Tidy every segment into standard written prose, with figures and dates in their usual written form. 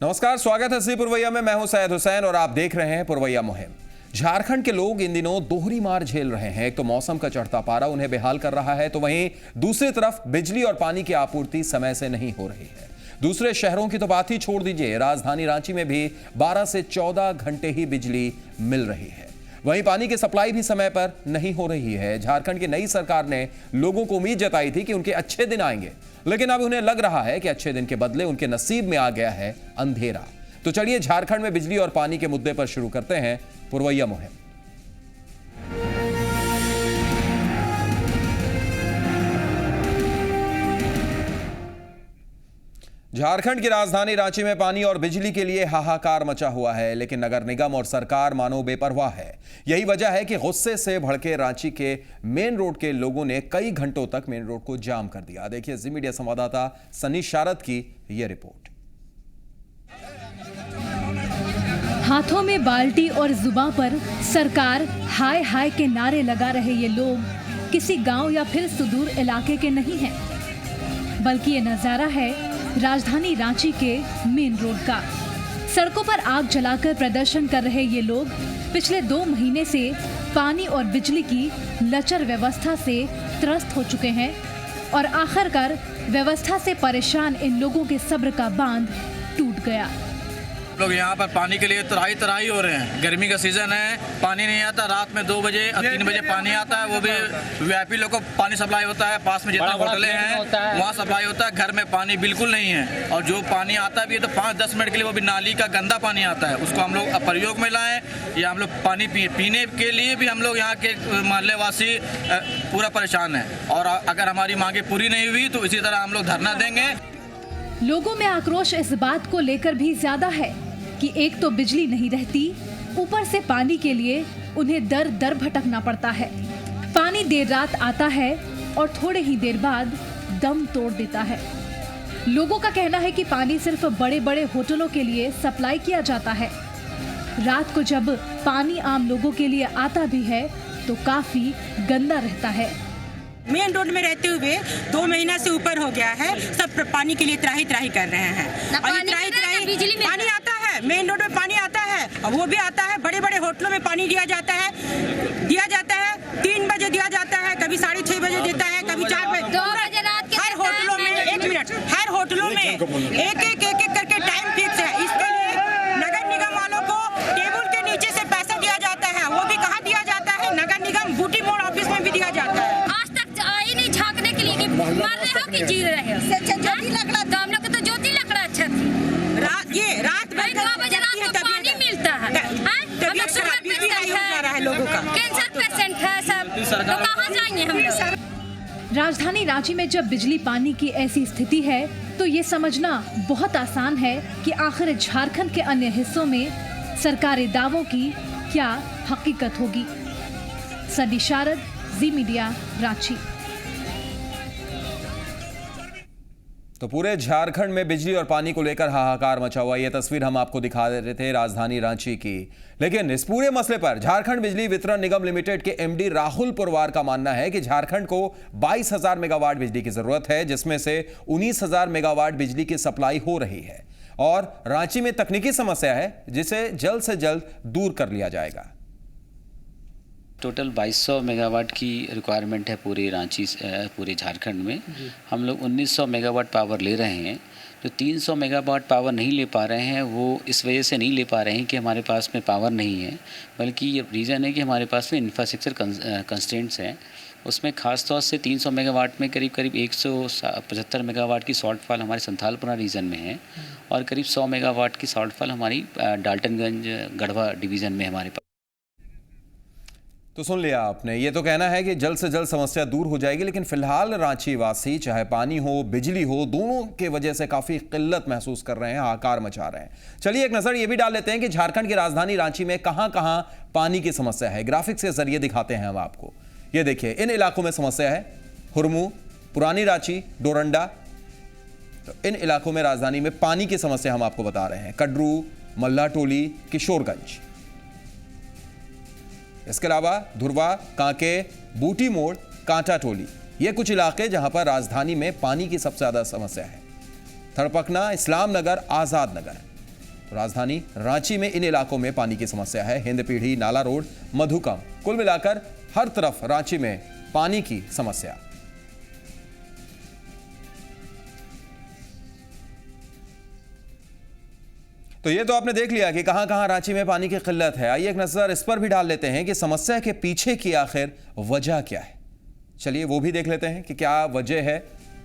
नमस्कार, स्वागत है सी पुरवैया में। मैं हूं सैयद हुसैन और आप देख रहे हैं पुरवैया मुहिम। झारखंड के लोग इन दिनों दोहरी मार झेल रहे हैं। एक तो मौसम का चढ़ता पारा उन्हें बेहाल कर रहा है, तो वहीं दूसरी तरफ बिजली और पानी की आपूर्ति समय से नहीं हो रही है। दूसरे शहरों की तो बात ही छोड़ दीजिए, राजधानी रांची में भी 12 से 14 घंटे ही बिजली मिल रही है। वहीं पानी की सप्लाई भी समय पर नहीं हो रही है। झारखंड की नई सरकार ने लोगों को उम्मीद जताई थी कि उनके अच्छे दिन आएंगे, लेकिन अब उन्हें लग रहा है कि अच्छे दिन के बदले उनके नसीब में आ गया है अंधेरा। तो चलिए झारखंड में बिजली और पानी के मुद्दे पर शुरू करते हैं पुरवैया मुहिम। झारखंड की राजधानी रांची में पानी और बिजली के लिए हाहाकार मचा हुआ है, लेकिन नगर निगम और सरकार मानो बेपरवाह है। यही वजह है कि गुस्से से भड़के रांची के मेन रोड के लोगों ने कई घंटों तक मेन रोड को जाम कर दिया। देखिए जी मीडिया संवाददाता सनी शारद की यह रिपोर्ट। हाथों में बाल्टी और जुबां पर सरकार हाय हाय के नारे लगा रहे ये लोग किसी गांव या फिर सुदूर इलाके के नहीं हैं, बल्कि ये नजारा है राजधानी रांची के मेन रोड का। सड़कों पर आग जलाकर प्रदर्शन कर रहे ये लोग पिछले 2 महीने से पानी और बिजली की लचर व्यवस्था से त्रस्त हो चुके हैं और आखिरकार व्यवस्था से परेशान इन लोगों के सब्र का बांध टूट गया। लोग यहाँ पर पानी के लिए तराही हो रहे हैं। गर्मी का सीजन है, पानी नहीं आता। रात में 2 बजे और 3 बजे पानी आता है, वो भी वीआईपी लोग को पानी सप्लाई होता है। पास में जितना होटलें हैं वहाँ सप्लाई होता है। घर में पानी बिल्कुल नहीं है, और जो पानी आता भी है तो 5-10 मिनट के लिए वो भी नाली का गंदा पानी आता है। उसको हम लोग प्रयोग में लाएं या हम लोग पानी पीने के लिए भी हम लोग यहाँ के मोहल्ले वासी पूरा परेशान है। और अगर हमारी मांगे पूरी नहीं हुई तो इसी तरह हम लोग धरना देंगे। लोगों में आक्रोश इस बात को लेकर भी ज्यादा है कि एक तो बिजली नहीं रहती, ऊपर से पानी के लिए उन्हें दर दर भटकना पड़ता है। पानी देर रात आता है और थोड़े ही देर बाद दम तोड़ देता है। लोगों का कहना है कि पानी सिर्फ बड़े बड़े होटलों के लिए सप्लाई किया जाता है। रात को जब पानी आम लोगों के लिए आता भी है तो काफी गंदा रहता है। मेन रोड में रहते हुए 2 महीना से ऊपर हो गया है, सब पानी के लिए त्राही कर रहे हैं। पानी आता है, मेन रोड में पानी आता है, और वो भी आता है बड़े बड़े होटलों में पानी दिया जाता है 3 बजे दिया जाता है, कभी 6:30 बजे देता है, कभी 4 बजे, 2 बजे रात के। हर होटलों में 1 मिनट, हर होटलों में एक करके टाइम फिक्स है। इसके लिए नगर निगम वालों को टेबल के नीचे से पैसा दिया जाता है। वो भी कहाँ दिया जाता है? नगर निगम बूटी मोड़ ऑफिस में भी दिया जाता है। मर रहे हो कि जी रहे हो? ज्योति लकड़ा तो हम लोग को तो ज्योति लकड़ा अच्छा थी। रात भाई 2 बजे रात को पानी मिलता है। तबीयत खराब भी नहीं हो रहा है लोगों का। कैंसर पेशेंट है सब, तो कहाँ जाएंगे हम लोग? राजधानी रांची में जब बिजली पानी की ऐसी स्थिति है तो ये समझना बहुत आसान है कि आखिर झारखंड के अन्य हिस्सों में सरकारी दावों की क्या हकीकत होगी। सनी शारद, जी मीडिया, रांची। तो पूरे झारखंड में बिजली और पानी को लेकर हाहाकार मचा हुआ। यह तस्वीर हम आपको दिखा रहे थे राजधानी रांची की, लेकिन इस पूरे मसले पर झारखंड बिजली वितरण निगम लिमिटेड के एमडी राहुल पुरवार का मानना है कि झारखंड को 22,000 मेगावाट बिजली की जरूरत है, जिसमें से 19,000 मेगावाट बिजली की सप्लाई हो रही है और रांची में तकनीकी समस्या है जिसे जल्द से जल्द दूर कर लिया जाएगा। टोटल 2200 मेगावाट की रिक्वायरमेंट है पूरे रांची पूरे झारखंड में। हम लोग 1900 मेगावाट पावर ले रहे हैं। जो 300 मेगावाट पावर नहीं ले पा रहे हैं वो इस वजह से नहीं ले पा रहे हैं कि हमारे पास में पावर नहीं है, बल्कि ये रीज़न है कि हमारे पास में इंफ्रास्ट्रक्चर कंस्ट्रेंट्स हैं। उसमें ख़ास तौर से 300 मेगावाट में करीब 175 मेगावाट की शॉर्टफॉल हमारे संथालपुरा रीजन में है और करीब 100 मेगावाट की शॉर्टफॉल हमारी डाल्टनगंज गढ़वा डिवीज़न में हमारे पास। तो सुन लिया आपने, ये तो कहना है कि जल्द से जल्द समस्या दूर हो जाएगी, लेकिन फिलहाल रांची वासी चाहे पानी हो बिजली हो दोनों के वजह से काफी किल्लत महसूस कर रहे हैं, हाहाकार मचा रहे हैं। चलिए एक नजर ये भी डाल लेते हैं कि झारखंड की राजधानी रांची में कहां कहां पानी की समस्या है। ग्राफिक्स के जरिए दिखाते हैं हम आपको। ये देखिए, इन इलाकों में समस्या है, हुरमू, पुरानी रांची, डोरंडा। तो इन इलाकों में राजधानी में पानी की समस्या हम आपको बता रहे हैं। कड्रू, मल्ला टोली, किशोरगंज। इसके अलावा धुरवा, कांके, बूटी मोड़, कांटा टोली, ये कुछ इलाके जहां पर राजधानी में पानी की सबसे ज्यादा समस्या है। थड़पकना, इस्लाम नगर, आजाद नगर, राजधानी रांची में इन इलाकों में पानी की समस्या है। हिंदपीढ़ी, नाला रोड, मधुकम, कुल मिलाकर हर तरफ रांची में पानी की समस्या। तो ये तो आपने देख लिया कि कहां-कहां रांची में पानी की किल्लत है। आइए एक नजर इस पर भी डाल लेते हैं कि समस्या के पीछे की आखिर वजह क्या है। चलिए वो भी देख लेते हैं कि क्या वजह है।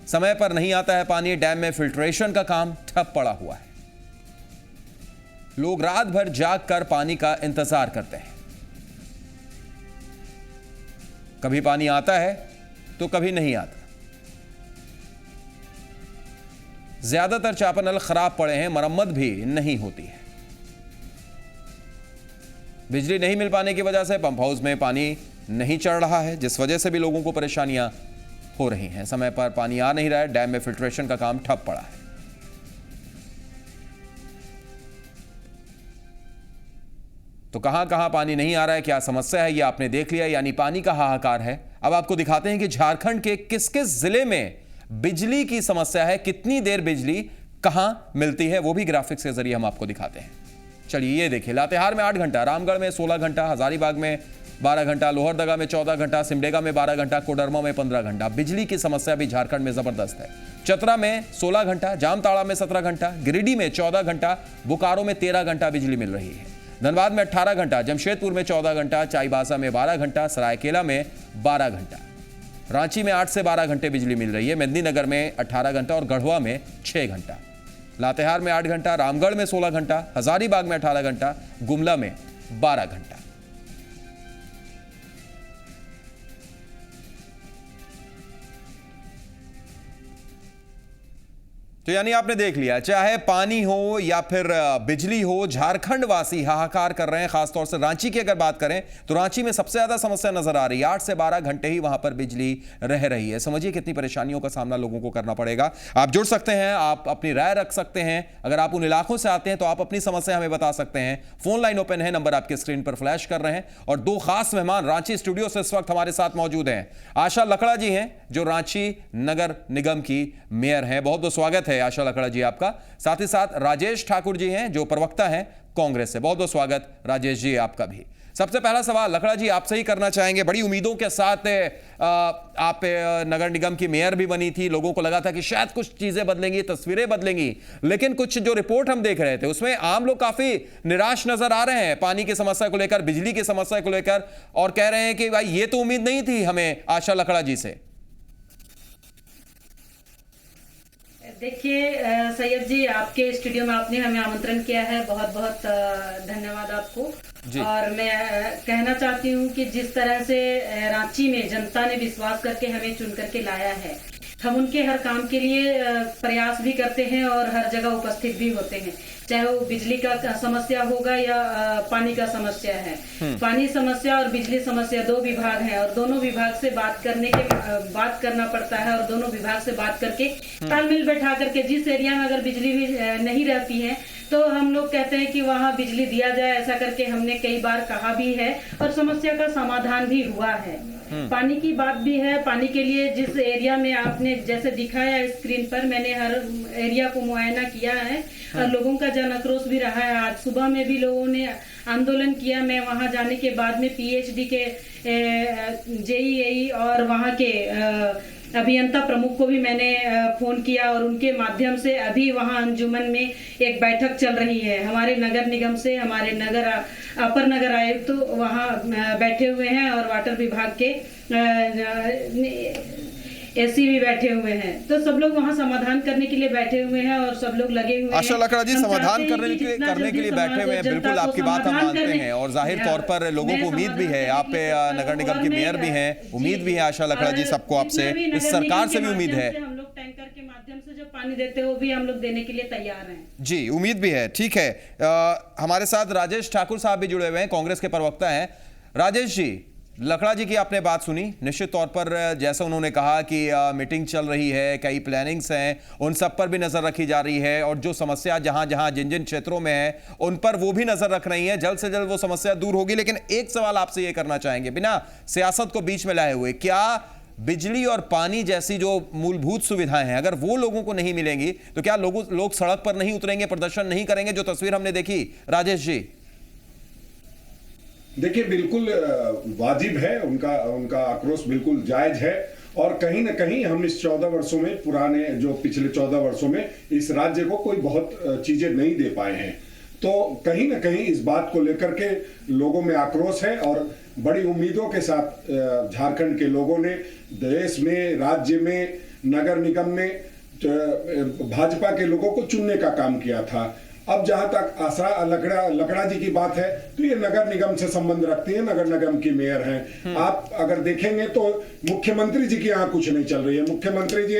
समय पर नहीं आता है पानी, डैम में फिल्ट्रेशन का काम ठप पड़ा हुआ है। लोग रात भर जाग कर पानी का इंतजार करते हैं। कभी पानी आता है तो कभी नहीं आता। ज्यादातर चापानल खराब पड़े हैं, मरम्मत भी नहीं होती है। बिजली नहीं मिल पाने की वजह से पंप हाउस में पानी नहीं चढ़ रहा है, जिस वजह से भी लोगों को परेशानियां हो रही हैं। समय पर पानी आ नहीं रहा है, डैम में फिल्ट्रेशन का काम ठप पड़ा है। तो कहां कहां पानी नहीं आ रहा है, क्या समस्या है, ये आपने देख लिया, यानी पानी का हाहाकार है। अब आपको दिखाते हैं कि झारखंड के किस किस जिले में बिजली की समस्या है, कितनी देर बिजली कहां मिलती है, वो भी ग्राफिक्स के जरिए हम आपको दिखाते हैं। चलिए ये देखिए, लातेहार में 8 घंटा, रामगढ़ में 16 घंटा, हजारीबाग में 12 घंटा, लोहरदगा में 14 घंटा, सिमडेगा में 12 घंटा, कोडरमा में 15 घंटा। बिजली की समस्या भी झारखंड में जबरदस्त है। चतरा में 16 घंटा, जामताड़ा में 17 घंटा, गिरिडीह में 14 घंटा, बोकारो में 13 घंटा बिजली मिल रही है। धनबाद में 18 घंटा, जमशेदपुर में 14 घंटा, चाईबासा में 12 घंटा, सरायकेला में 12 घंटा। रांची में 8 से 12 घंटे बिजली मिल रही है। मेदिनीनगर में 18 घंटा और गढ़वा में 6 घंटा। लातेहार में 8 घंटा, रामगढ़ में 16 घंटा, हजारीबाग में 18 घंटा, गुमला में 12 घंटा। तो यानी आपने देख लिया, चाहे पानी हो या फिर बिजली हो, झारखंड वासी हाहाकार कर रहे हैं। खासतौर से रांची की अगर बात करें तो रांची में सबसे ज्यादा समस्या नजर आ रही है। 8 से 12 घंटे ही वहां पर बिजली रह रही है। समझिए कितनी परेशानियों का सामना लोगों को करना पड़ेगा। आप जुड़ सकते हैं, आप अपनी राय रख सकते हैं। अगर आप उन इलाकों से आते हैं तो आप अपनी समस्या हमें बता सकते हैं। फोन लाइन ओपन है, नंबर आपके स्क्रीन पर फ्लैश कर रहे हैं। और 2 खास मेहमान रांची स्टूडियो से इस वक्त हमारे साथ मौजूद हैं। आशा लकड़ा जी हैं, जो रांची नगर निगम की मेयर हैं। बहुत बहुत स्वागत है आशा लकड़ा जी आपका। साथ ही साथ राजेश ठाकुर जी हैं, जो प्रवक्ता हैं कांग्रेस से। बहुत बहुत स्वागत राजेश जी आपका भी। सबसे पहला सवाल लकड़ा जी आपसे ही करना चाहेंगे। बड़ी उम्मीदों के साथ आप नगर निगम की मेयर भी बनी थी। लोगों को लगा था कि शायद कुछ चीजें बदलेंगी, तस्वीरें बदलेंगी, लेकिन कुछ जो रिपोर्ट हम देख रहे थे उसमें आम लोग काफी निराश नजर आ रहे हैं पानी की समस्या को लेकर, बिजली की समस्या को लेकर, और कह रहे हैं कि भाई ये तो उम्मीद नहीं थी हमें आशा लकड़ा जी से। देखिए सैयद जी, आपके स्टूडियो में आपने हमें आमंत्रण किया है, बहुत बहुत धन्यवाद आपको। और मैं कहना चाहती हूँ कि जिस तरह से रांची में जनता ने विश्वास करके हमें चुन करके लाया है, हम उनके हर काम के लिए प्रयास भी करते हैं और हर जगह उपस्थित भी होते हैं, चाहे वो बिजली का समस्या होगा या पानी का समस्या है। पानी समस्या और बिजली समस्या 2 विभाग हैं और दोनों विभाग से बात करना पड़ता है और दोनों विभाग से बात करके तालमेल बैठा करके, जिस एरिया में अगर बिजली भी नहीं रहती है तो हम लोग कहते हैं कि वहाँ बिजली दिया जाए। ऐसा करके हमने कई बार कहा भी है और समस्या का समाधान भी हुआ है। पानी की बात भी है। पानी के लिए जिस एरिया में आपने जैसे दिखाया स्क्रीन पर, मैंने हर एरिया को मुआयना किया है और लोगों का जन आक्रोश भी रहा है। आज सुबह में भी लोगों ने आंदोलन किया। मैं वहां जाने के बाद में पीएचडी के जेईई और वहां के अभियंता प्रमुख को भी मैंने फोन किया और उनके माध्यम से अभी वहां अंजुमन में एक बैठक चल रही है। हमारे नगर निगम से हमारे अपर नगर आयुक्त तो वहां बैठे हुए हैं और वाटर विभाग के एसी भी बैठे हुए हैं। तो सब लोग वहाँ समाधान करने के लिए बैठे हुए हैं और सब लोग लगे हुए हैं। आशा लकड़ा जी समाधान करने के लिए बैठे हुए हैं। बिल्कुल आपकी बात हम मानते हैं और जाहिर तौर पर लोगों को उम्मीद भी है। आप नगर निगम की मेयर भी हैं, उम्मीद भी है आशा लकड़ा जी सबको आपसे, इस सरकार से भी उम्मीद है। हम लोग टैंकर के माध्यम से जो पानी देते हैं वो भी हम लोग देने के लिए तैयार हैं। जी, उम्मीद भी है। ठीक है, हमारे साथ राजेश ठाकुर साहब भी जुड़े हुए हैं, कांग्रेस के प्रवक्ता हैं। राजेश जी, लकड़ा जी की आपने बात सुनी। निश्चित तौर पर जैसा उन्होंने कहा कि मीटिंग चल रही है, कई प्लानिंग्स हैं, उन सब पर भी नजर रखी जा रही है और जो समस्या जहां जहां जिन जिन क्षेत्रों में है उन पर वो भी नजर रख रही है। जल्द से जल्द वो समस्या दूर होगी। लेकिन एक सवाल आपसे ये करना चाहेंगे, बिना सियासत को बीच में लाए हुए, क्या बिजली और पानी जैसी जो मूलभूत सुविधाएं हैं, अगर वो लोगों को नहीं मिलेंगी तो क्या लोग सड़क पर नहीं उतरेंगे, प्रदर्शन नहीं करेंगे, जो तस्वीर हमने देखी? राजेश जी, देखिए, बिल्कुल वाजिब है, उनका आक्रोश बिल्कुल जायज है। और कहीं ना कहीं हम इस 14 वर्षों में, पिछले 14 वर्षों में इस राज्य को कोई बहुत चीजें नहीं दे पाए हैं, तो कहीं ना कहीं इस बात को लेकर के लोगों में आक्रोश है। और बड़ी उम्मीदों के साथ झारखंड के लोगों ने देश में, राज्य में, नगर निगम में भाजपा के लोगों को चुनने का काम किया था। अब जहां तक आशा लकड़ा जी की बात है, तो ये नगर निगम से संबंध रखती है, नगर निगम की मेयर हैं। आप अगर देखेंगे तो मुख्यमंत्री जी की यहाँ कुछ नहीं चल रही है। मुख्यमंत्री जी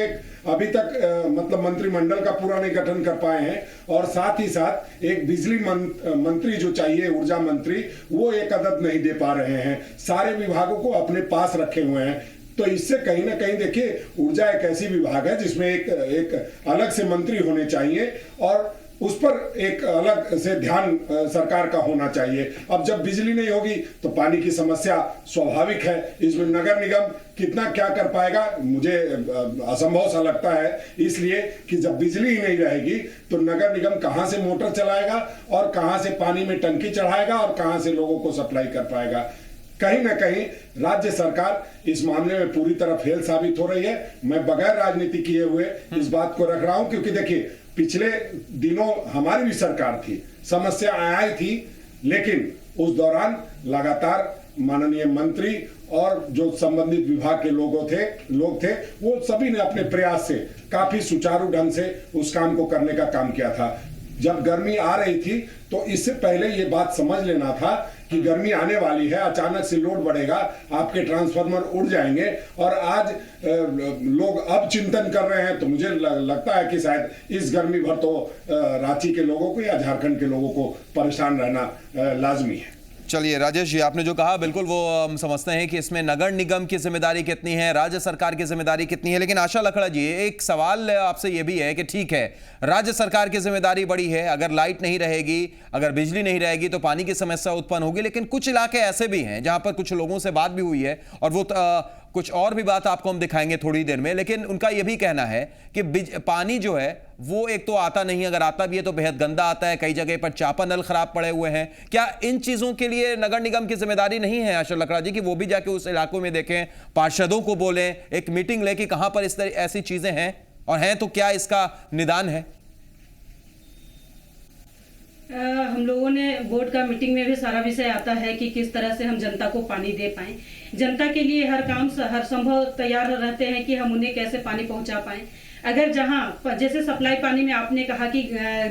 अभी तक मतलब मंत्रिमंडल का पूरा नहीं गठन कर पाए हैं, और साथ ही साथ एक बिजली मंत्री जो चाहिए, ऊर्जा मंत्री, वो एक अदद नहीं दे पा रहे हैं। सारे विभागों को अपने पास रखे हुए हैं। तो इससे कहीं ना कहीं देखिए, ऊर्जा एक ऐसी विभाग है जिसमें एक अलग से मंत्री होने चाहिए, और उस पर एक अलग से ध्यान सरकार का होना चाहिए। अब जब बिजली नहीं होगी तो पानी की समस्या स्वाभाविक है। इसमें नगर निगम कितना क्या कर पाएगा, मुझे असंभव सा लगता है, इसलिए कि जब बिजली ही नहीं रहेगी तो नगर निगम कहां से मोटर चलाएगा, और कहां से पानी में टंकी चढ़ाएगा, और कहां से लोगों को सप्लाई कर पाएगा। कहीं ना कहीं राज्य सरकार इस मामले में पूरी तरह फेल साबित हो रही है। मैं बगैर राजनीति किए हुए इस बात को रख रहा हूं, क्योंकि देखिए, पिछले दिनों हमारी भी सरकार थी, समस्या आई थी, लेकिन उस दौरान लगातार माननीय मंत्री और जो संबंधित विभाग के लोग थे, वो सभी ने अपने प्रयास से काफी सुचारू ढंग से उस काम को करने का काम किया था। जब गर्मी आ रही थी तो इससे पहले ये बात समझ लेना था कि गर्मी आने वाली है, अचानक से लोड बढ़ेगा, आपके ट्रांसफार्मर उड़ जाएंगे। और आज लोग अब चिंतन कर रहे हैं, तो मुझे लगता है कि शायद इस गर्मी भर तो रांची के लोगों को या झारखंड के लोगों को परेशान रहना लाजमी है। चलिए राजेश जी, आपने जो कहा बिल्कुल वो हम समझते हैं कि इसमें नगर निगम की जिम्मेदारी कितनी है, राज्य सरकार की जिम्मेदारी कितनी है। लेकिन आशा लकड़ा जी, एक सवाल आपसे ये भी है कि ठीक है, राज्य सरकार की जिम्मेदारी बड़ी है, अगर लाइट नहीं रहेगी, अगर बिजली नहीं रहेगी तो पानी की समस्या उत्पन्न होगी। लेकिन कुछ इलाके ऐसे भी हैं जहां पर कुछ लोगों से बात भी हुई है, और वो कुछ और भी बात आपको हम दिखाएंगे थोड़ी देर में, लेकिन उनका यह भी कहना है कि पानी जो है वो एक तो आता नहीं, अगर आता भी है तो बेहद गंदा आता है, कई जगह पर चापानल खराब पड़े हुए हैं। क्या इन चीजों के लिए नगर निगम की जिम्मेदारी नहीं है आशा लकड़ा जी, कि वो भी जाके उस इलाकों में देखें, पार्षदों को बोलें, एक मीटिंग लें कि कहां पर इस तरह ऐसी चीजें हैं, और हैं तो क्या इसका निदान है? हम लोगों ने बोर्ड का मीटिंग में भी सारा विषय आता है कि किस तरह से हम जनता को पानी दे पाएं। जनता के लिए हर संभव तैयार रहते हैं कि हम उन्हें कैसे पानी पहुंचा पाएं। अगर जहां जैसे सप्लाई पानी में आपने कहा कि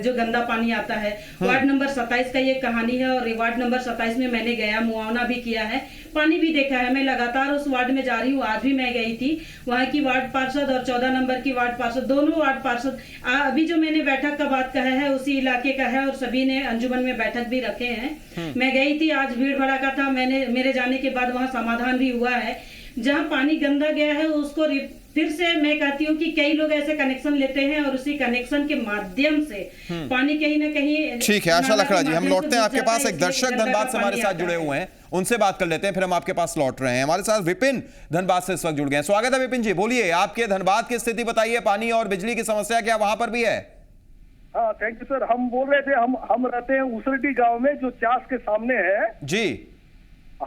जो गंदा पानी आता है, वार्ड नंबर 27 का ये कहानी है, और वार्ड नंबर 27 में मैंने गया, मुआवना भी किया है, पानी भी देखा है। मैं लगातार उस वार्ड में जा रही हूँ, आज भी मैं गई थी। वहाँ की वार्ड पार्षद और 14 नंबर की वार्ड पार्षद, दोनों वार्ड पार्षद, अभी जो मैंने बैठक का बात कहा है उसी इलाके का है, और सभी ने अंजुमन में बैठक भी रखे हैं। मैं गई थी, आज भीड़ भड़ाका था, मेरे जाने के बाद वहाँ समाधान भी हुआ है। जहाँ पानी गंदा गया है उसको फिर से मैं कहती हूँ कि कई लोग ऐसे कनेक्शन लेते हैं, और उसी कनेक्शन के माध्यम से पानी कहीं ना कहीं। ठीक है आशा लकड़ा जी, हम लौटते हैं आपके पास। एक दर्शक धनबाद से हमारे साथ जुड़े हुए हैं, उनसे बात कर लेते हैं, फिर हम आपके पास लौट रहे हैं। हमारे साथ विपिन धनबाद से इस वक्त जुड़ गए हैं। स्वागत है विपिन जी, बोलिए, आपके धनबाद की स्थिति बताइए, पानी और बिजली की समस्या क्या वहां पर भी है? हाँ, थैंक यू सर। हम बोल रहे थे, हम रहते हैं उसरडी गांव में, जो चास के सामने है जी।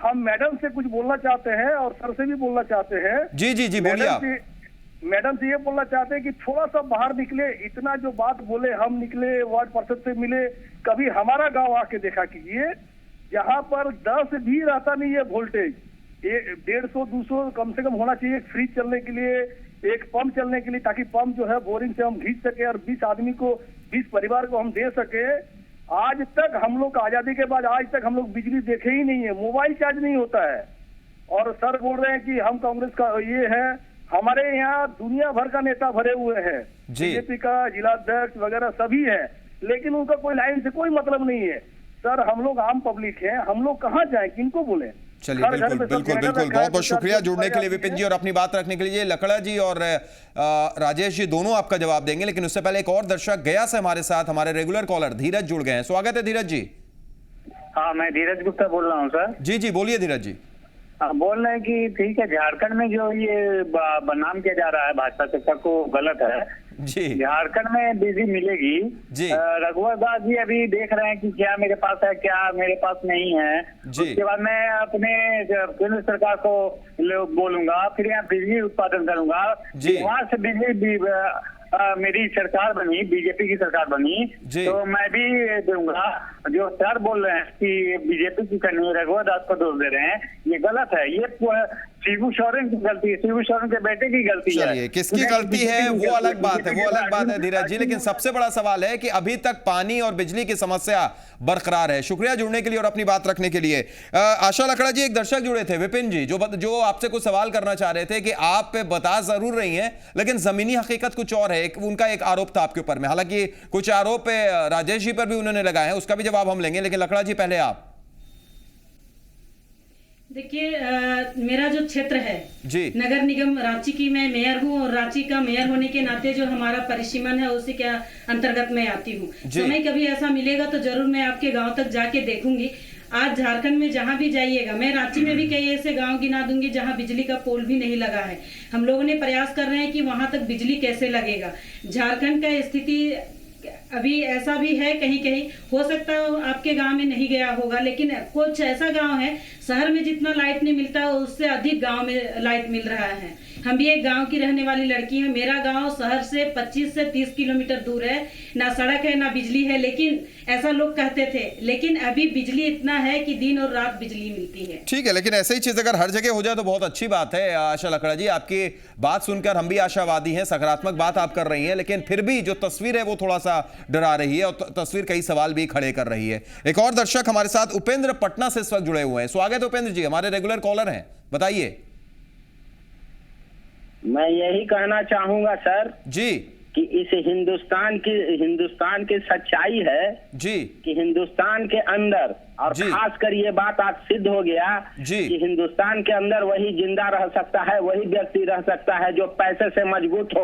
हम मैडम से कुछ बोलना चाहते हैं और सर से भी बोलना चाहते हैं। जी जी जी, बोलिए। मैडम से ये बोलना चाहते हैं कि थोड़ा सा बाहर निकले। इतना जो बात बोले, हम निकले, वार्ड पार्षद से मिले, कभी हमारा गांव आके देखा कीजिए, जहाँ पर 10 भी रहता नहीं है वोल्टेज। 150-200 कम से कम होना चाहिए एक फ्रिज चलने के लिए, एक पंप चलने के लिए, ताकि पंप जो है बोरिंग से हम खींच सके और 20 आदमी को, 20 परिवार को हम दे सके। आज तक हम लोग आजादी के बाद आज तक हम लोग बिजली देखे ही नहीं है, मोबाइल चार्ज नहीं होता है। और सर बोल रहे हैं कि हम कांग्रेस का ये है। हमारे यहाँ दुनिया भर का नेता भरे हुए हैं, बीजेपी का जिलाध्यक्ष वगैरह सभी है, लेकिन उनका कोई लाइन से कोई मतलब नहीं है। सर हम लोग आम पब्लिक हैं, हम लोग कहाँ जाएं, किनको बोले? चलिए बिल्कुल बिल्कुल बिल्कुल, बहुत बहुत शुक्रिया जुड़ने के लिए विपिन जी और अपनी बात रखने के लिए। लकड़ा जी और राजेश जी दोनों आपका जवाब देंगे, लेकिन उससे पहले एक और दर्शक गया से हमारे साथ, हमारे रेगुलर कॉलर धीरज जुड़ गए हैं। स्वागत है धीरज जी। हाँ, मैं धीरज गुप्ता बोल रहा हूँ सर। जी जी, बोलिए धीरज जी। बोल रहे हैं कि ठीक है, झारखंड में जो ये बदनाम किया जा रहा है भाजपा सरकार को, गलत है जी। झारखंड में बिजली मिलेगी जी। रघुवर दास जी अभी देख रहे हैं कि क्या मेरे पास है, क्या मेरे पास नहीं है। उसके बाद मैं अपने केंद्र सरकार को बोलूंगा, फिर यहाँ बिजली उत्पादन करूंगा। वहां से बिजली मेरी सरकार बनी, बीजेपी की सरकार बनी, तो मैं भी दूंगा। जो सर बोल रहे हैं कि बीजेपी की करनी है, रघुवर दास को दोष दे रहे हैं, ये गलत है। ये शिबू सोरेन की गलती है, शिबू सोरेन के बेटे की गलती है। चलिए, किसकी गलती है वो अलग बात है, वो अलग बात है धीरज जी, लेकिन सबसे बड़ा सवाल है कि अभी तक पानी और बिजली की समस्या बरकरार है। शुक्रिया जुड़ने के लिए और अपनी बात रखने के लिए। आशा लकड़ा जी, एक दर्शक जुड़े थे विपिन जी, जो आपसे कुछ सवाल करना चाह रहे थे कि आप पे बता जरूर रही हैं लेकिन जमीनी हकीकत कुछ और है। उनका एक आरोप था आपके ऊपर में, हालांकि कुछ आरोप राजेश जी पर भी उन्होंने लगाए हैं, उसका भी जवाब हम लेंगे, लेकिन लकड़ा जी पहले आप। देखिए, मेरा जो क्षेत्र है जी, नगर निगम रांची की मैं मेयर हूँ और रांची का मेयर होने के नाते जो हमारा परिसीमन है उसी के अंतर्गत मैं आती हूँ। समय कभी ऐसा मिलेगा तो जरूर मैं आपके गांव तक जाके देखूंगी। आज झारखंड में जहां भी जाइएगा, मैं रांची में भी कई ऐसे गांव गिना दूंगी जहां बिजली का पोल भी नहीं लगा है। हम लोगों ने प्रयास कर रहे हैं कि वहां तक बिजली कैसे लगेगा। झारखंड का स्थिति अभी ऐसा भी है, कहीं कहीं हो सकता है आपके गांव में नहीं गया होगा, लेकिन कुछ ऐसा गांव है शहर में जितना लाइट नहीं मिलता है उससे अधिक गांव में लाइट मिल रहा है। हम भी एक गांव की रहने वाली लड़की हैं। मेरा गांव शहर से 25 से 30 किलोमीटर दूर है, ना सड़क है ना बिजली है, लेकिन ऐसा लोग कहते थे, लेकिन अभी बिजली इतना है कि दिन और रात बिजली मिलती है। ठीक है, लेकिन ऐसे ही चीज अगर हर जगह हो जाए तो बहुत अच्छी बात है। आशा लकड़ा जी, आपकी बात सुनकर हम भी आशावादी हैं, सकारात्मक बात आप कर रही हैं, लेकिन फिर भी जो तस्वीर है वो थोड़ा सा डरा रही है और तस्वीर कई सवाल भी खड़े कर रही है। एक और दर्शक हमारे साथ उपेंद्र पटना से इस वक्त जुड़े हुए हैं। स्वागत है उपेंद्र जी, हमारे रेगुलर कॉलर हैं, बताइए। मैं यही कहना चाहूंगा सर जी कि इस हिंदुस्तान की सच्चाई है जी कि हिंदुस्तान के अंदर, और खासकर ये बात आज सिद्ध हो गया कि हिंदुस्तान के अंदर वही जिंदा रह सकता है, वही व्यक्ति रह सकता है जो पैसे से मजबूत हो।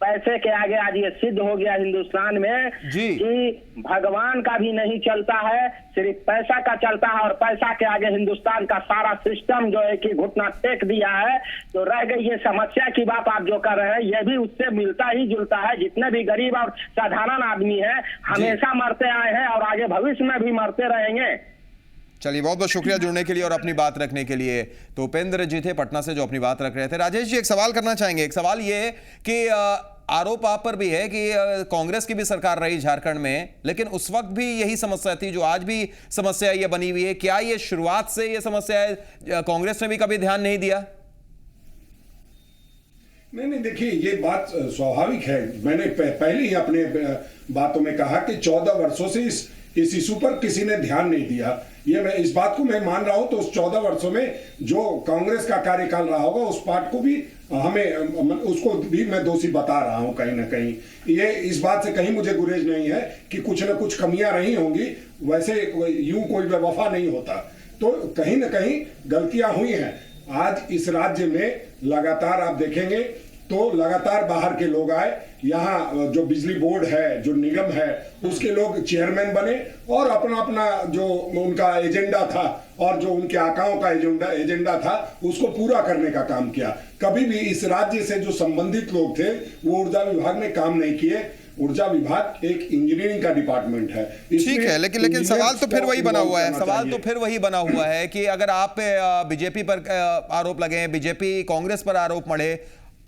पैसे के आगे आज ये सिद्ध हो गया हिंदुस्तान में कि भगवान का भी नहीं चलता है, सिर्फ पैसा का चलता है। और पैसा के आगे हिंदुस्तान का सारा सिस्टम जो है कि घुटना टेक दिया है। तो रह गई ये समस्या की बात आप जो कर रहे हैं, ये भी उससे मिलता ही जुलता है। जितने भी गरीब और साधारण आदमी है हमेशा मरते आए हैं और आगे भविष्य में भी मरते रहेंगे। चलिए, बहुत बहुत शुक्रिया जुड़ने के लिए और अपनी बात रखने के लिए। तो उपेंद्र जी थे पटना से जो अपनी बात रख रहे थे। राजेश जी, एक सवाल करना चाहेंगे। एक सवाल ये कि आरोप आप पर भी है कि कांग्रेस की भी सरकार रही झारखंड में, लेकिन उस वक्त भी यही समस्या थी जो आज भी समस्या ये बनी हुई है। क्या ये शुरुआत से ये समस्या है, कांग्रेस ने भी कभी ध्यान नहीं दिया? नहीं, देखिए ये बात स्वाभाविक है। मैंने पहले ही अपने बातों में कहा कि 14 वर्षों से इस इशू पर किसी ने ध्यान नहीं दिया। ये मैं इस बात को मैं मान रहा हूं। तो उस 14 वर्षों में जो कांग्रेस का कार्यकाल रहा होगा उस पार्ट को भी उसको भी मैं दोषी बता रहा हूं कहीं ना कहीं। ये इस बात से कहीं मुझे गुरेज नहीं है कि कुछ ना कुछ कमियां रही होंगी, वैसे यूं कोई बेवफा नहीं होता। तो कहीं ना कहीं गलतियां हुई हैं। आज इस राज्य में लगातार आप देखेंगे तो लगातार बाहर के लोग आए, यहाँ जो बिजली बोर्ड है, जो निगम है, उसके लोग चेयरमैन बने और अपना अपना जो उनका एजेंडा था और जो उनके आकाओं का एजेंडा था उसको पूरा करने का काम किया। कभी भी इस राज्य से जो संबंधित लोग थे वो ऊर्जा विभाग में काम नहीं किए। ऊर्जा विभाग एक इंजीनियरिंग का डिपार्टमेंट है। ठीक है, लेकिन सवाल तो फिर वही बना हुआ है। सवाल तो फिर वही बना हुआ है कि अगर आप पे बीजेपी पर आरोप लगे, बीजेपी कांग्रेस पर आरोप मढ़े,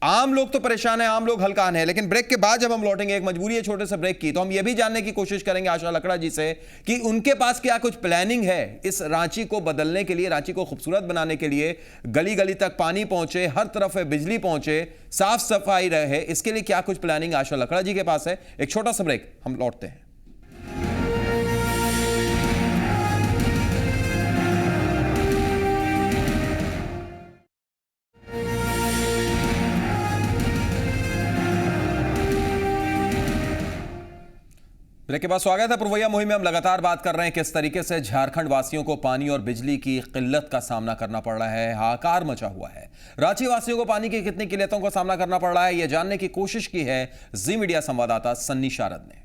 आम लोग तो परेशान है, आम लोग हलकान है। लेकिन ब्रेक के बाद जब हम लौटेंगे, एक मजबूरी है छोटे से ब्रेक की, तो हम ये भी जानने की कोशिश करेंगे आशा लकड़ा जी से कि उनके पास क्या कुछ प्लानिंग है इस रांची को बदलने के लिए, रांची को खूबसूरत बनाने के लिए, गली गली तक पानी पहुंचे, हर तरफ बिजली पहुंचे, साफ सफाई रहे, इसके लिए क्या कुछ प्लानिंग आशा लकड़ा जी के पास है। एक छोटा सा ब्रेक, हम लौटते हैं। ब्रेक के बाद स्वागत है पुरवैया मुहिम में। हम लगातार बात कर रहे हैं किस तरीके से झारखंड वासियों को पानी और बिजली की किल्लत का सामना करना पड़ रहा है, हाहाकार मचा हुआ है। रांची वासियों को पानी की कितनी किल्लतों का सामना करना पड़ रहा है, यह जानने की कोशिश की है जी मीडिया संवाददाता सन्नी शारद ने।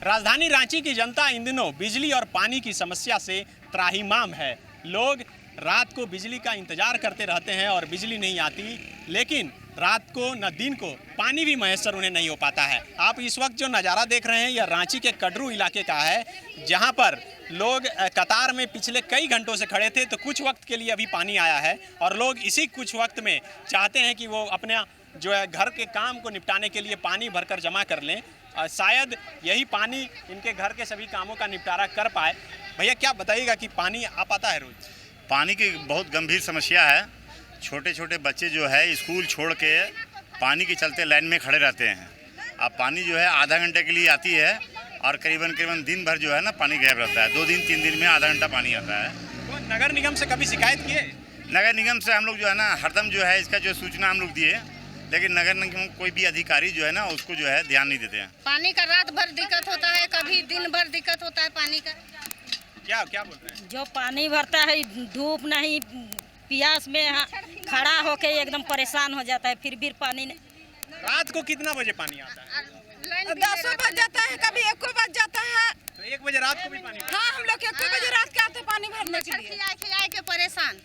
राजधानी रांची की जनता इन दिनों बिजली और पानी की समस्या से त्राहिमाम है। लोग रात को बिजली का इंतज़ार करते रहते हैं और बिजली नहीं आती, लेकिन रात को न दिन को पानी भी मैसर उन्हें नहीं हो पाता है। आप इस वक्त जो नज़ारा देख रहे हैं यह रांची के कटरू इलाके का है, जहां पर लोग कतार में पिछले कई घंटों से खड़े थे, तो कुछ वक्त के लिए अभी पानी आया है और लोग इसी कुछ वक्त में चाहते हैं कि वो अपने जो है घर के काम को निपटाने के लिए पानी भरकर जमा कर लें। शायद यही पानी इनके घर के सभी कामों का निपटारा कर पाए। भैया क्या बताइएगा कि पानी आ पाता है रोज? पानी की बहुत गंभीर समस्या है। छोटे छोटे बच्चे जो है स्कूल छोड़ के पानी के चलते लाइन में खड़े रहते हैं। अब पानी जो है आधा घंटे के लिए आती है और करीबन दिन भर जो है ना पानी गायब रहता है। 2 दिन 3 दिन में आधा घंटा पानी आता है। तो नगर निगम से कभी शिकायत किए? नगर निगम से हम लोग जो है ना हरदम जो है इसका जो सूचना हम लोग दिए, लेकिन नगर निगम कोई भी अधिकारी जो है ना उसको जो है ध्यान नहीं देते हैं। पानी का रात भर दिक्कत होता है, कभी दिन भर दिक्कत होता है पानी का। क्या बोल रहे हैं? जो पानी भरता है धूप नहीं, प्यास में खड़ा होके एकदम परेशान हो जाता है, फिर भी पानी नहीं। रात को कितना बजे पानी आता है? 10 बज जाता है, कभी 1 बज जाता है। तो 1 बजे रात को भी पानी? हाँ, हम लोग 1 बजे रात के आते पानी भरने के लिए। खिया के परेशान।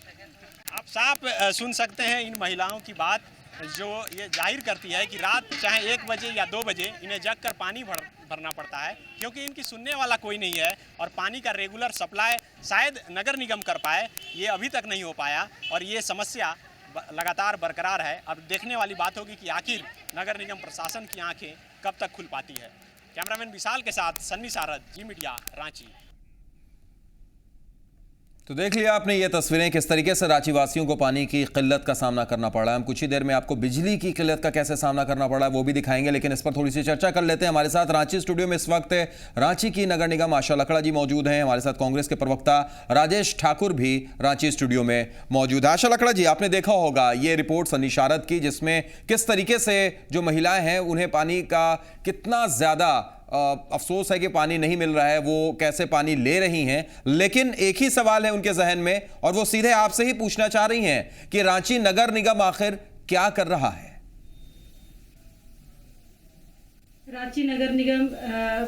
आप साफ सुन सकते हैं इन महिलाओं की बात, जो ये जाहिर करती है कि रात चाहे 1 बजे या 2 बजे इन्हें जग कर पानी भरना पड़ता है, क्योंकि इनकी सुनने वाला कोई नहीं है और पानी का रेगुलर सप्लाई शायद नगर निगम कर पाए, ये अभी तक नहीं हो पाया और ये समस्या लगातार बरकरार है। अब देखने वाली बात होगी कि आखिर नगर निगम प्रशासन की आंखें कब तक खुल पाती है। कैमरामैन विशाल के साथ सन्नी सारद, जी मीडिया, रांची। तो देख लिया आपने ये तस्वीरें, किस तरीके से रांची वासियों को पानी की किल्लत का सामना करना पड़ रहा है। हम कुछ ही देर में आपको बिजली की किल्लत का कैसे सामना करना पड़ रहा है वो भी दिखाएंगे, लेकिन इस पर थोड़ी सी चर्चा कर लेते हैं। हमारे साथ रांची स्टूडियो में इस वक्त रांची की नगर निगम आशा लकड़ा जी मौजूद हैं। हमारे साथ कांग्रेस के प्रवक्ता राजेश ठाकुर भी रांची स्टूडियो में मौजूद है। आशा लकड़ा जी, आपने देखा होगा ये रिपोर्ट सन्नी सारद की, जिसमें किस तरीके से जो महिलाएं हैं उन्हें पानी का कितना ज्यादा अफसोस है कि पानी नहीं मिल रहा है, वो कैसे पानी ले रही हैं। लेकिन एक ही सवाल है उनके जहन में और वो सीधे आपसे ही पूछना चाह रही हैं कि रांची नगर निगम आखिर क्या कर रहा है। रांची नगर निगम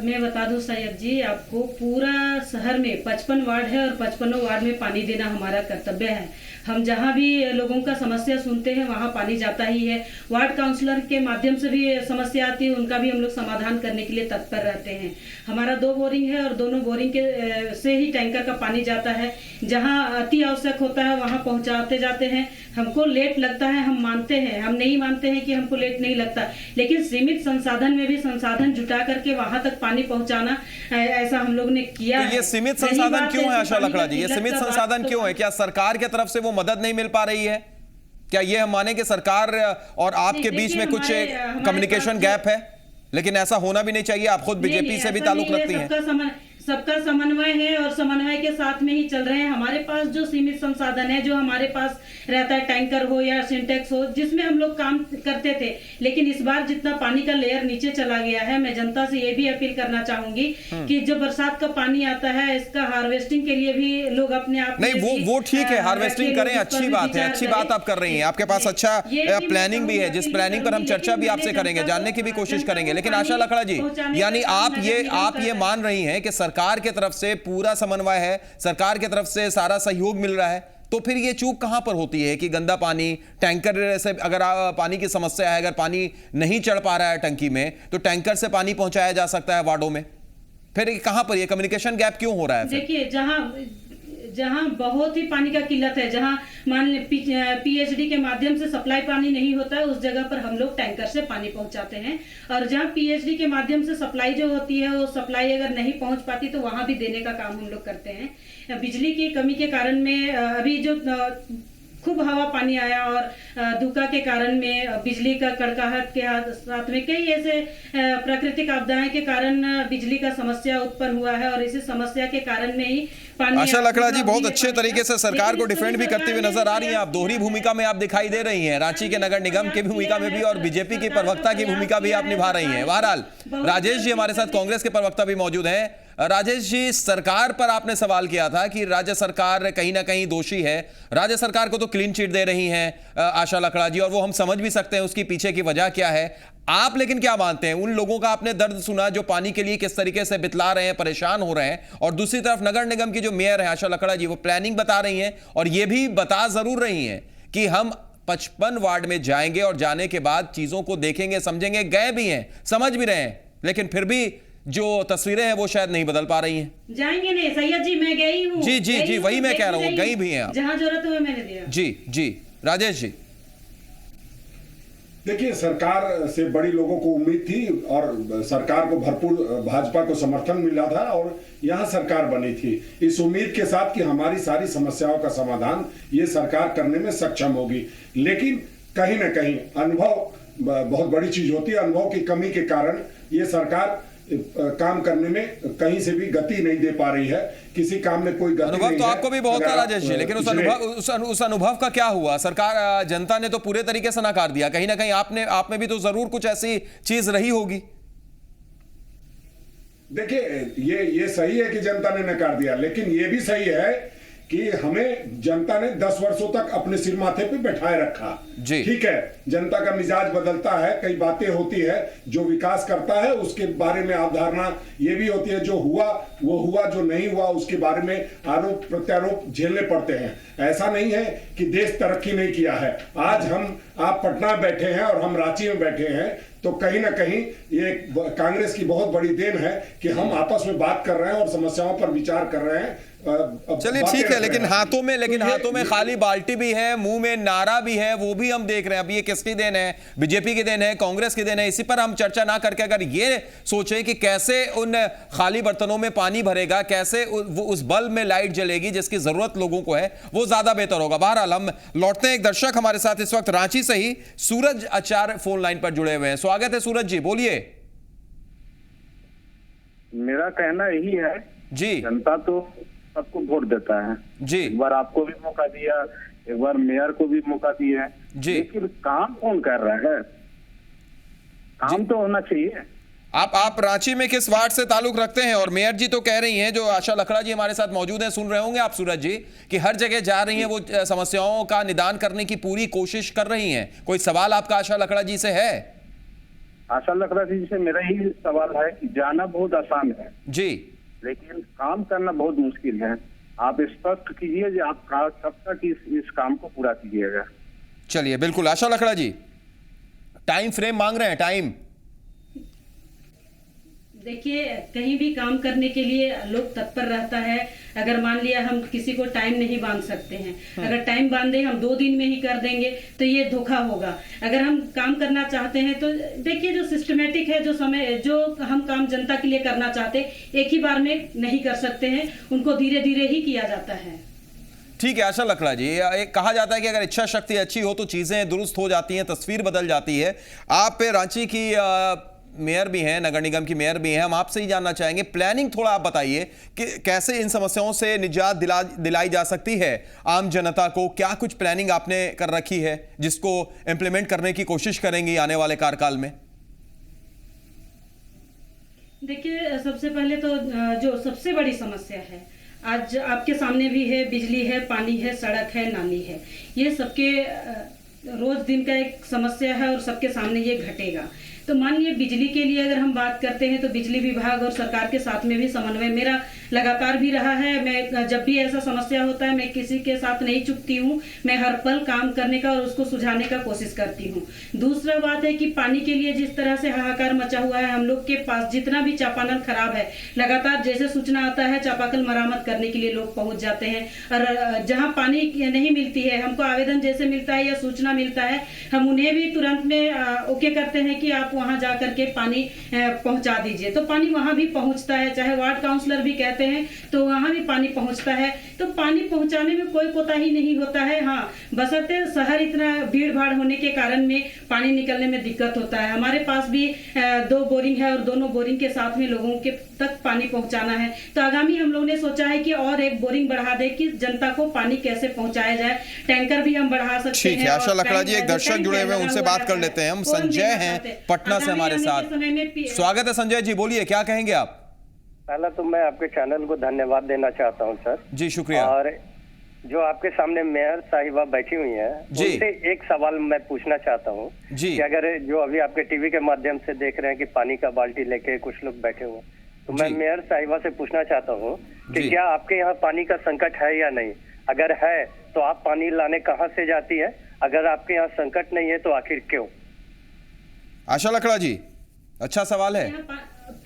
मैं बता दूं सैयद जी आपको, पूरा शहर में 55 वार्ड है और 55 वार्ड में पानी देना हमारा कर्तव्य है। हम जहां भी लोगों का समस्या सुनते हैं वहां पानी जाता ही है। वार्ड काउंसलर के माध्यम से भी समस्या आती है, उनका भी हम लोग समाधान करने के लिए तत्पर रहते हैं। हमारा 2 बोरिंग है और दोनों बोरिंग के से ही टैंकर का पानी जाता है। जहां अति आवश्यक होता है वहां पहुंचाते जाते हैं। हमको लेट लगता है, हम मानते हैं, हम नहीं मानते हैं कि हमको लेट नहीं लगता, लेकिन सीमित संसाधन में भी संसाधन जुटा करके वहां तक पानी पहुंचाना ऐसा हम लोग ने किया है। ये सीमित संसाधन क्यों है आशा लकड़ा जी? ये सीमित संसाधन क्यों है? क्या सरकार की तरफ से वो मदद नहीं मिल पा रही है? क्या ये हम माने कि सरकार और आपके बीच में कुछ कम्युनिकेशन गैप है? लेकिन ऐसा होना भी नहीं चाहिए। आप खुद बीजेपी से भी ताल्लुक रखती हैं। सबका समन्वय है और समन्वय के साथ में ही चल रहे हैं। हमारे पास जो सीमित संसाधन है, जो हमारे पास रहता है, टैंकर हो या सिंटेक्स हो, जिसमें हम लोग काम करते थे, लेकिन इस बार जितना पानी का लेयर नीचे चला गया है, मैं जनता से ये भी अपील करना चाहूंगी कि जब बरसात का पानी आता है इसका हार्वेस्टिंग के लिए भी लोग अपने आप नहीं, वो ठीक है, हार्वेस्टिंग करें, अच्छी बात है, अच्छी बात आप कर रही हैं। आपके पास अच्छा प्लानिंग भी है, जिस प्लानिंग पर हम चर्चा भी आपसे करेंगे, जानने की भी कोशिश करेंगे। लेकिन आशा लकड़ा जी, यानी आप ये मान रही हैं कि सरकार की तरफ से पूरा समन्वय है, सरकार की तरफ से सारा सहयोग मिल रहा है, तो फिर ये चूक कहां पर होती है कि गंदा पानी टैंकर से, अगर पानी की समस्या है, अगर पानी नहीं चढ़ पा रहा है टंकी में, तो टैंकर से पानी पहुंचाया जा सकता है वार्डों में, फिर कहां पर ये कम्युनिकेशन गैप क्यों हो रहा है? देखिए, जहां बहुत ही पानी का किल्लत है, जहां मान पीएचडी के माध्यम से सप्लाई पानी नहीं होता है, उस जगह पर हम लोग टैंकर से पानी पहुंचाते हैं। और जहां पीएचडी के माध्यम से सप्लाई जो होती है, वो सप्लाई अगर नहीं पहुंच पाती तो वहां भी देने का काम हम लोग करते हैं। बिजली की कमी के कारण में अभी जो खूब हवा पानी आया और धूका के कारण में बिजली का कड़काहट के साथ में कई ऐसे प्राकृतिक आपदाएं के कारण बिजली का समस्या उत्पन्न हुआ है और इसी समस्या के कारण में ही पानी। आशा लकड़ा जी बहुत अच्छे तरीके से सरकार को डिफेंड भी करती हुई नजर आ रही हैं। आप दोहरी भूमिका में आप दिखाई दे रही हैं, रांची के नगर निगम की भूमिका में भी और बीजेपी की प्रवक्ता की भूमिका भी आप निभा रही हैं। बहरहाल राजेश जी हमारे साथ कांग्रेस के प्रवक्ता भी मौजूद हैं। राजेश जी, सरकार पर आपने सवाल किया था कि राज्य सरकार कहीं ना कहीं दोषी है। राज्य सरकार को तो क्लीन चिट दे रही हैं आशा लकड़ा जी, और वो हम समझ भी सकते हैं उसकी पीछे की वजह क्या है। आप लेकिन क्या मानते हैं? उन लोगों का आपने दर्द सुना जो पानी के लिए किस तरीके से बितला रहे हैं, परेशान हो रहे हैं, और दूसरी तरफ नगर निगम की जो मेयर है आशा लकड़ा जी, वो प्लानिंग बता रही हैं और ये भी बता जरूर रही हैं कि हम 55 वार्ड में जाएंगे और जाने के बाद चीजों को देखेंगे, समझेंगे। गए भी हैं, समझ भी रहे हैं, लेकिन फिर भी जो तस्वीरें हैं वो शायद नहीं बदल पा रही हैं। जाएंगे नहीं सैयद जी, मैं गई हूँ। जी जी जी, वही मैं कह रहा हूँ, गई भी हैं आप। जहां जरूरत हुई मैंने दिया। जी जी, राजेश जी। देखिए, सरकार से बड़ी लोगों को उम्मीद थी और सरकार को भरपूर भाजपा को समर्थन मिला था और यहाँ सरकार बनी थी इस उम्मीद के साथ कि हमारी सारी समस्याओं का समाधान ये सरकार करने में सक्षम होगी। लेकिन कहीं ना कहीं अनुभव बहुत बड़ी चीज होती है। अनुभव की कमी के कारण ये सरकार काम करने में कहीं से भी गति नहीं दे पा रही है। किसी काम में कोई गति अनुभव नहीं तो है। आपको भी बहुत है राजेश जी, लेकिन उस अनुभव का क्या हुआ? सरकार, जनता ने तो पूरे तरीके से नकार दिया। कहीं ना कहीं आप में भी तो जरूर कुछ ऐसी चीज रही होगी। देखिए, ये सही है कि जनता ने नकार दिया, लेकिन ये भी सही है कि हमें जनता ने 10 वर्षों तक अपने सिर माथे पे बैठाए रखा। ठीक है, जनता का मिजाज बदलता है, कई बातें होती है। जो विकास करता है उसके बारे में अवधारणा ये भी होती है, जो हुआ वो हुआ, जो नहीं हुआ उसके बारे में आरोप प्रत्यारोप झेलने पड़ते हैं। ऐसा नहीं है कि देश तरक्की नहीं किया है। आज आप पटना बैठे हैं और हम रांची में बैठे हैं, तो कहीं ना कहीं ये कांग्रेस की बहुत बड़ी देन है कि हम आपस में बात कर रहे हैं और समस्याओं पर विचार कर रहे हैं। चलिए ठीक है, लेकिन हाथों में खाली बाल्टी भी है, मुंह में नारा भी है, वो भी हम देख रहे हैं। अब ये किसकी देन है? बीजेपी की देन है, कांग्रेस की देन है? इसी पर हम चर्चा ना करके अगर ये सोचें कि कैसे उन खाली बर्तनों में पानी भरेगा, कैसे वो उस बल्ब में लाइट जलेगी जिसकी जरूरत लोगों को है, वो ज्यादा बेहतर होगा। बहरहाल हम लौटते हैं। एक दर्शक हमारे साथ इस वक्त रांची से ही सूरज आचार्य फोन लाइन पर जुड़े हुए हैं। स्वागत है सूरज जी, बोलिए। मेरा कहना यही है जी, जनता तो सबको वोट देता है जी। एक बार आपको भी मौका दिया, एक बार मेयर को भी मौका दिया जी, लेकिन काम कौन कर रहा है? काम तो होना चाहिए। आप रांची में किस वार्ड से ताल्लुक रखते हैं? और मेयर जी तो कह रही हैं, जो आशा लकड़ा जी हमारे साथ मौजूद हैं, सुन रहे होंगे आप सूरज जी, कि हर जगह जा रही हैं, वो समस्याओं का निदान करने की पूरी कोशिश कर रही हैं। कोई सवाल आपका आशा लकड़ा जी से है? आशा लकड़ा जी से मेरा ही सवाल है कि जाना बहुत आसान है जी, लेकिन काम करना बहुत मुश्किल है। आप स्पष्ट कीजिए कि आप कब तक इस काम को पूरा कीजिएगा। चलिए, बिल्कुल। आशा लकड़ा जी, टाइम फ्रेम मांग रहे हैं, टाइम। देखिए, कहीं भी काम करने के लिए लोग तत्पर रहता है। अगर मान लिया हम किसी को टाइम नहीं बांध सकते हैं, अगर टाइम बांधे हम 2 दिन में ही कर देंगे तो ये धोखा होगा। अगर हम काम करना चाहते हैं तो देखिए, जो सिस्टमेटिक है, जो समय, जो हम काम जनता के लिए करना चाहते एक ही बार में नहीं कर सकते हैं, उनको धीरे धीरे ही किया जाता है। ठीक है आशा लकड़ा जी, कहा जाता है कि अगर इच्छा शक्ति अच्छी हो तो चीजें दुरुस्त हो जाती हैं, तस्वीर बदल जाती है। आप रांची की मेयर भी हैं, नगर निगम की मेयर भी हैं, हम आपसे ही जानना चाहेंगे, प्लानिंग थोड़ा आप बताइए कि कैसे इन समस्याओं से निजात दिलाई जा सकती है आम जनता को। क्या कुछ प्लानिंग आपने कर रखी है जिसको इंप्लीमेंट करने की कोशिश करेंगी आने वाले कार्यकाल में? देखिए, सबसे पहले तो जो सबसे बड़ी समस्या है आज आपके सामने भी है, बिजली है, पानी है, सड़क है, नाली है। ये सबके रोज दिन का एक समस्या है और सबके सामने ये घटेगा। तो मानिए बिजली के लिए अगर हम बात करते हैं तो बिजली विभाग और सरकार के साथ में भी समन्वय मेरा लगातार भी रहा है। मैं जब भी ऐसा समस्या होता है मैं किसी के साथ नहीं चुकती हूँ, मैं हर पल काम करने का और उसको सुझाने का कोशिश करती हूँ। दूसरा बात है कि पानी के लिए जिस तरह से हाहाकार मचा हुआ है, हम लोग के पास जितना भी चापानल खराब है, लगातार जैसे सूचना आता है चापाकल मरम्मत करने के लिए लोग पहुंच जाते हैं। और जहाँ पानी नहीं मिलती है, हमको आवेदन जैसे मिलता है या सूचना मिलता है, हम उन्हें भी तुरंत में ओके करते हैं कि आप वहां जा करके पानी पहुंचा दीजिए। तो पानी वहां भी पहुंचता है, चाहे वार्ड काउंसलर भी कहते हैं तो वहां भी पानी पहुंचता है। तो पानी पहुंचाने में कोई कोताही नहीं होता है। हाँ, बशर्ते शहर इतना भीड़ भाड़ होने के कारण में पानी निकलने में दिक्कत होता है। हमारे पास भी 2 बोरिंग है और दोनों बोरिंग के साथ में लोगों के तक पानी पहुंचाना है। तो आगामी हम लोगों ने सोचा है कि और एक बोरिंग बढ़ा दे कि जनता को पानी कैसे पहुंचाया जाए। टैंकर भी हम बढ़ा सकते हैं। ठीक है आशा लकड़ा जी, एक दर्शक जुड़े हुए हैं, उनसे बात कर लेते हैं हम। संजय हैं पटना से हमारे साथ। स्वागत है संजय जी, बोलिए क्या कहेंगे आप? पहला तो मैं आपके चैनल को धन्यवाद देना चाहता हूं सर। जी शुक्रिया। और जो आपके सामने मेयर साहिबा बैठी हुई हैं, उनसे एक सवाल मैं पूछना चाहता हूं कि अगर जो अभी आपके टीवी के माध्यम से देख रहे हैं कि पानी का बाल्टी लेके कुछ लोग बैठे हुए, तो मैं मेयर साहिबा से पूछना चाहता हूं कि क्या आपके यहाँ पानी का संकट है या नहीं? अगर है तो आप पानी लाने कहाँ से जाती है? अगर आपके यहाँ संकट नहीं है तो आखिर क्यों? आशा लकड़ा जी, अच्छा सवाल है।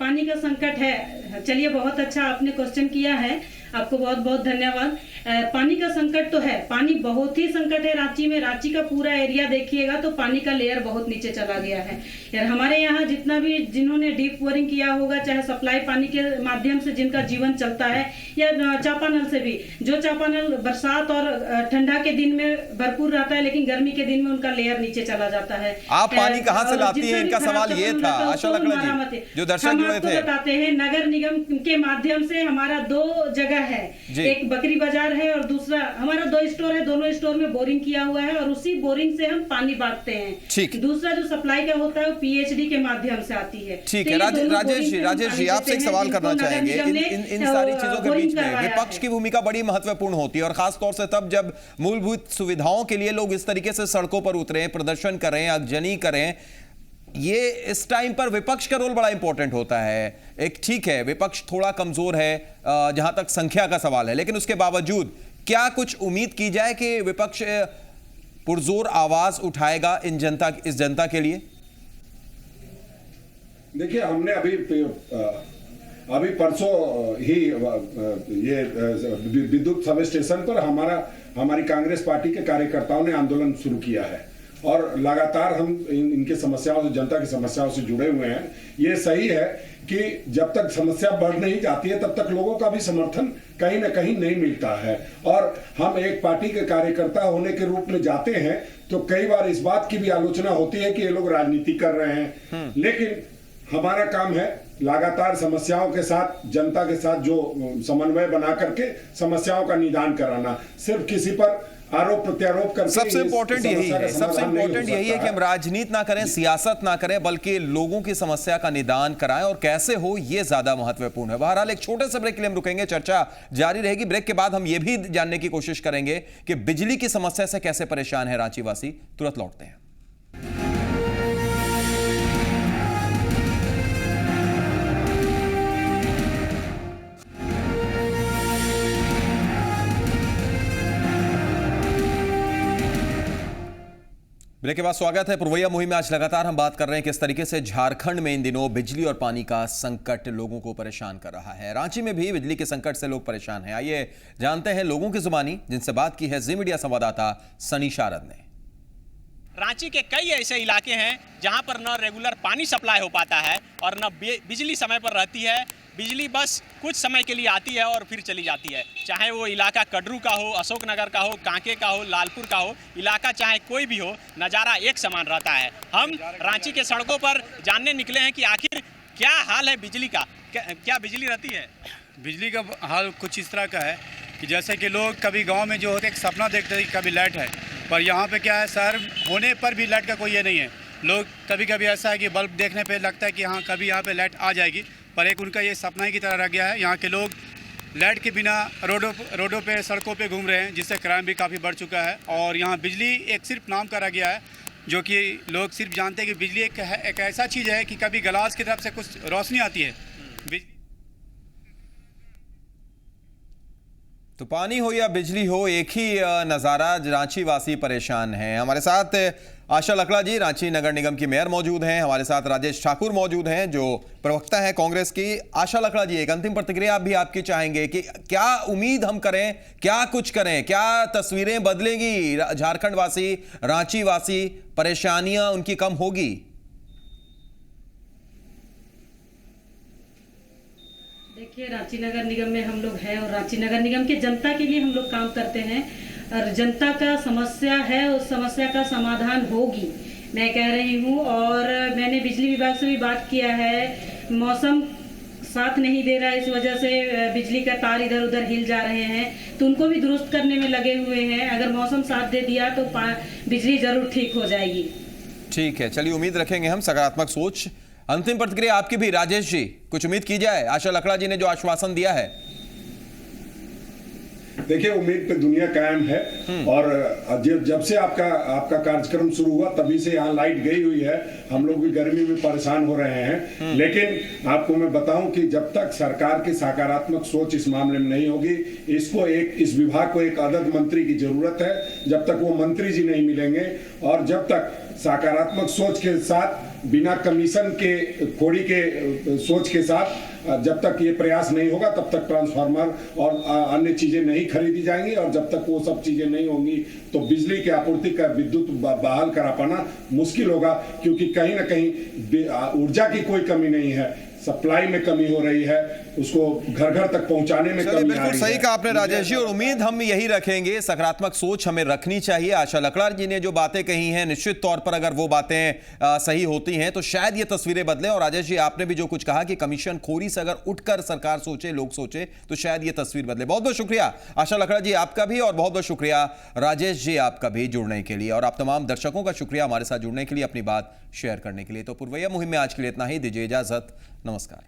पानी का संकट है, चलिए बहुत अच्छा आपने क्वेश्चन किया है, आपको बहुत बहुत धन्यवाद। पानी का संकट तो है, पानी बहुत ही संकट है रांची में। रांची का पूरा एरिया देखिएगा तो पानी का लेयर बहुत नीचे चला गया है। यार हमारे यहाँ जितना भी जिन्होंने डीप बोरिंग किया होगा, चाहे सप्लाई पानी के माध्यम से जिनका जीवन चलता है या चापानल से भी, जो चापानल बरसात और ठंडा के दिन में भरपूर रहता है लेकिन गर्मी के दिन में उनका लेयर नीचे चला जाता है। आप पानी कहाँ से लाती हैं? इनका सवाल ये था आशा लकड़ा जी, जो दर्शक जुड़े थे। बताते हैं नगर निगम के माध्यम से हमारा 2 जगह है, एक बकरी बाजार है और दूसरा हमारा 2 स्टोर है। दोनों स्टोर में बोरिंग किया हुआ है और उसी बोरिंग से हम पानी बांटते हैं। दूसरा जो सप्लाई का होता है वो पीएचडी के माध्यम से आती है। ठीक है राजेश जी, आपसे एक सवाल करना चाहेंगे। इन सारी चीजों के बीच में विपक्ष की भूमिका बड़ी महत्वपूर्ण होती है और खासतौर से तब जब मूलभूत सुविधाओं के लिए लोग इस तरीके से सड़कों पर उतरे, प्रदर्शन करें, आगजनी करें। ये इस टाइम पर विपक्ष का रोल बड़ा इंपॉर्टेंट होता है। एक ठीक है विपक्ष थोड़ा कमजोर है जहां तक संख्या का सवाल है, लेकिन उसके बावजूद क्या कुछ उम्मीद की जाए कि विपक्ष पुरजोर आवाज उठाएगा इस जनता के लिए? देखिए हमने अभी परसों ही ये विद्युत सब स्टेशन पर हमारी कांग्रेस पार्टी के कार्यकर्ताओं ने आंदोलन शुरू किया है और लगातार हम इनके समस्याओं से, जनता की समस्याओं से जुड़े हुए हैं। ये सही है कि जब तक समस्या बढ़ नहीं जाती है तब तक लोगों का भी समर्थन कहीं ना कहीं नहीं मिलता है। और हम एक पार्टी के कार्यकर्ता होने के रूप में जाते हैं तो कई बार इस बात की भी आलोचना होती है कि ये लोग राजनीति कर रहे हैं, लेकिन हमारा काम है लगातार समस्याओं के साथ, जनता के साथ जो समन्वय बना करके समस्याओं का निदान कराना। सिर्फ किसी पर आरोप प्रत्यारोप करके सबसे इंपॉर्टेंट यही है कि हम राजनीति ना करें, सियासत ना करें, बल्कि लोगों की समस्या का निदान कराएं और कैसे हो ये ज्यादा महत्वपूर्ण है। बहरहाल एक छोटे से ब्रेक के लिए हम रुकेंगे, चर्चा जारी रहेगी। ब्रेक के बाद हम ये भी जानने की कोशिश करेंगे कि बिजली की समस्या से कैसे परेशान है रांची वासी। तुरंत लौटते हैं। ब्रेक के बाद स्वागत है। पुरवैया मुहिम में आज लगातार हम बात कर रहे हैं किस तरीके से झारखंड में इन दिनों बिजली और पानी का संकट लोगों को परेशान कर रहा है। रांची में भी बिजली के संकट से लोग परेशान हैं। आइए जानते हैं लोगों की जुबानी, जिनसे बात की है जी मीडिया संवाददाता सनी शारद ने। रांची के कई ऐसे इलाके हैं जहां पर न रेगुलर पानी सप्लाई हो पाता है और न बिजली समय पर रहती है। बिजली बस कुछ समय के लिए आती है और फिर चली जाती है। चाहे वो इलाका कड्रू का हो, अशोकनगर का हो, कांके का हो, लालपुर का हो, इलाका चाहे कोई भी हो, नज़ारा एक समान रहता है। हम रांची के सड़कों पर जानने निकले हैं कि आखिर क्या हाल है बिजली का। क्या बिजली रहती है? बिजली का हाल कुछ इस तरह का है कि जैसे कि लोग कभी गांव में जो होते एक सपना देखते हैं कि कभी लाइट है, पर यहाँ पे क्या है, शहर होने पर भी लाइट का कोई ये नहीं है। लोग कभी कभी ऐसा है कि बल्ब देखने पे लगता है कि हाँ कभी यहाँ पे लाइट आ जाएगी, पर एक उनका ये सपना ही की तरह रह गया है। यहाँ के लोग लाइट के बिना रोडों पे, सड़कों पे घूम रहे हैं, जिससे क्राइम भी काफ़ी बढ़ चुका है। और यहाँ बिजली एक सिर्फ नाम का रह गया है, जो कि लोग सिर्फ जानते हैं कि बिजली एक ऐसा चीज़ है कि कभी ग्लास की तरफ से कुछ रोशनी आती है। तो पानी हो या बिजली हो, एक ही नज़ारा, रांची वासी परेशान हैं। हमारे साथ आशा लकड़ा जी, रांची नगर निगम की मेयर मौजूद हैं। हमारे साथ राजेश ठाकुर मौजूद हैं जो प्रवक्ता हैं कांग्रेस की। आशा लकड़ा जी, एक अंतिम प्रतिक्रिया आप भी आपकी चाहेंगे कि क्या उम्मीद हम करें, क्या कुछ करें, क्या तस्वीरें बदलेगी? झारखंड वासी, रांची वासी, परेशानियां उनकी कम होगी? देखिए, रांची नगर निगम में हम लोग हैं और रांची नगर निगम के जनता के लिए हम लोग काम करते हैं और जनता का समस्या है, उस समस्या का समाधान होगी, मैं कह रही हूँ। और मैंने बिजली विभाग से भी बात किया है, मौसम साथ नहीं दे रहा है, इस वजह से बिजली का तार इधर उधर हिल जा रहे हैं, तो उनको भी दुरुस्त करने में लगे हुए हैं। अगर मौसम साथ दे दिया तो बिजली जरूर ठीक हो जाएगी। ठीक है, चलिए उम्मीद रखेंगे हम, सकारात्मक सोच अंतिम प्रतिक्रिया आपकी भी राजेश जी, कुछ उम्मीद की जाए आशा लकड़ा जी ने जो आश्वासन दिया है? देखिए, उम्मीद पे दुनिया कायम है और जब से आपका कार्यक्रम शुरू हुआ तभी से यहाँ लाइट गई हुई है। हम लोग भी गर्मी में परेशान हो रहे हैं, लेकिन आपको मैं बताऊं कि जब तक सरकार की सकारात्मक सोच इस मामले में नहीं होगी, इस विभाग को एक अदद मंत्री की जरूरत है। जब तक वो मंत्री जी नहीं मिलेंगे और जब तक सकारात्मक सोच के साथ, बिना कमीशन के खोड़ी के सोच के साथ जब तक ये प्रयास नहीं होगा, तब तक ट्रांसफार्मर और अन्य चीजें नहीं खरीदी जाएंगी। और जब तक वो सब चीजें नहीं होंगी तो बिजली की आपूर्ति का विद्युत बहाल करा पाना मुश्किल होगा, क्योंकि कहीं ना कहीं ऊर्जा की कोई कमी नहीं है, सप्लाई में कमी हो रही है, उसको घर घर तक पहुंचाने में कमी आ रही है। बिल्कुल सही कहा आपने राजेश जी, और उम्मीद हम यही रखेंगे, सकारात्मक सोच हमें रखनी चाहिए। आशा लकड़ा जी ने जो बातें कही हैं, निश्चित तौर पर अगर वो बातें सही होती हैं तो शायद ये तस्वीरें बदलें। और राजेश जी, आपने भी जो कुछ कहा कि कमीशन खोरी से अगर उठकर सरकार सोचे, लोग सोचे, तो शायद ये तस्वीर बदले। बहुत बहुत शुक्रिया आशा लकड़ा जी आपका भी, और बहुत बहुत शुक्रिया राजेश जी आपका भी जुड़ने के लिए, और आप तमाम दर्शकों का शुक्रिया हमारे साथ जुड़ने के लिए, अपनी बात शेयर करने के लिए। तो पुरवैया मुहिम में आज के लिए इतना ही, दीजिए इजाजत, नमस्कार।